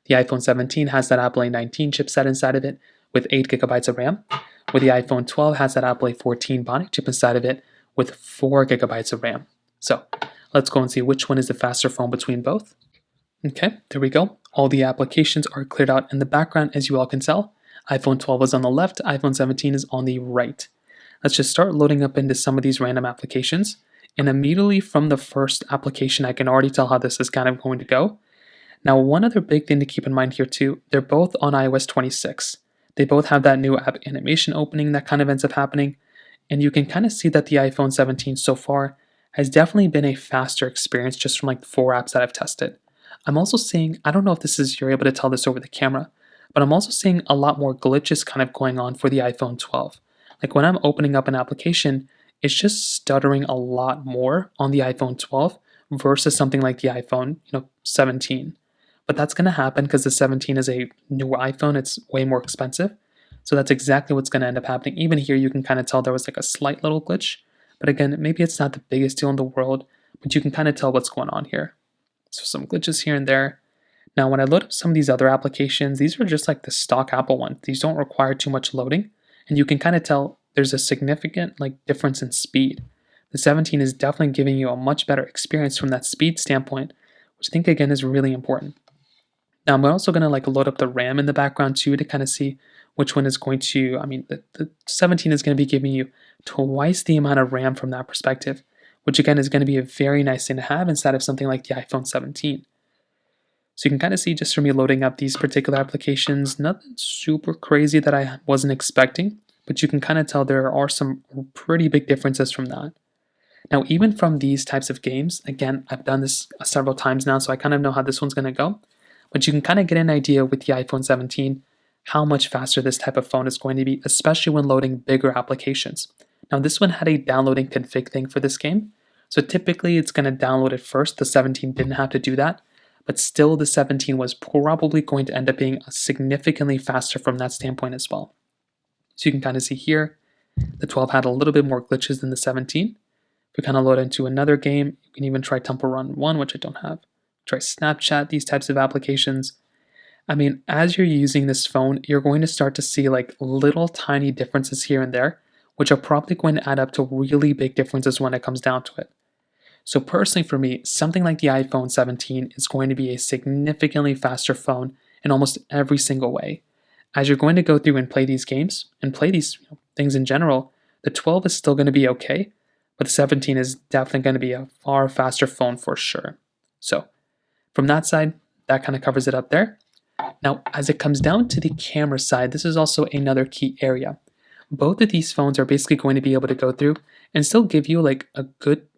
The iPhone 17 has that Apple A19 chipset inside of it with 8 gigabytes of RAM, where the iPhone 12 has that Apple A14 Bionic chip inside of it with 4 gigabytes of RAM. So let's go and see which one is the faster phone between both. Okay, there we go. All the applications are cleared out in the background, as you all can tell. iPhone 12 is on the left, iPhone 17 is on the right. Let's just start loading up into some of these random applications. And immediately from the first application, I can already tell how this is kind of going to go. Now, one other big thing to keep in mind here too, they're both on iOS 26. They both have that new app animation opening that kind of ends up happening. And you can kind of see that the iPhone 17 so far has definitely been a faster experience just from like the 4 apps that I've tested. I'm also seeing, I don't know if you're able to tell this over the camera, but I'm also seeing a lot more glitches kind of going on for the iPhone 12. Like when I'm opening up an application, it's just stuttering a lot more on the iPhone 12 versus something like the iPhone, 17. But that's going to happen because the 17 is a newer iPhone. It's way more expensive. So that's exactly what's going to end up happening. Even here, you can kind of tell there was like a slight little glitch. But again, maybe it's not the biggest deal in the world, but you can kind of tell what's going on here. So some glitches here and there. Now, when I load up some of these other applications, these are just like the stock Apple ones. These don't require too much loading. And you can kind of tell there's a significant difference in speed. The 17 is definitely giving you a much better experience from that speed standpoint, which I think again is really important. Now I'm also going to load up the RAM in the background too to kind of see which one is going to, the 17 is going to be giving you twice the amount of RAM from that perspective, which again is going to be a very nice thing to have inside of something like the iPhone 17. So you can kind of see just from me loading up these particular applications, nothing super crazy that I wasn't expecting, but you can kind of tell there are some pretty big differences from that. Now, even from these types of games, again, I've done this several times now, so I kind of know how this one's going to go, but you can kind of get an idea with the iPhone 17 how much faster this type of phone is going to be, especially when loading bigger applications. Now, this one had a downloading config thing for this game, so typically it's going to download it first. The 17 didn't have to do that, but still the 17 was probably going to end up being significantly faster from that standpoint as well. So you can kind of see here, the 12 had a little bit more glitches than the 17. If we kind of load into another game, you can even try Temple Run 1, which I don't have. Try Snapchat, these types of applications. As you're using this phone, you're going to start to see little tiny differences here and there, which are probably going to add up to really big differences when it comes down to it. So personally for me, something like the iPhone 17 is going to be a significantly faster phone in almost every single way. As you're going to go through and play these games and play these things in general, the 12 is still going to be okay, but the 17 is definitely going to be a far faster phone for sure. So from that side, that kind of covers it up there. Now, as it comes down to the camera side, this is also another key area. Both of these phones are basically going to be able to go through and still give you a good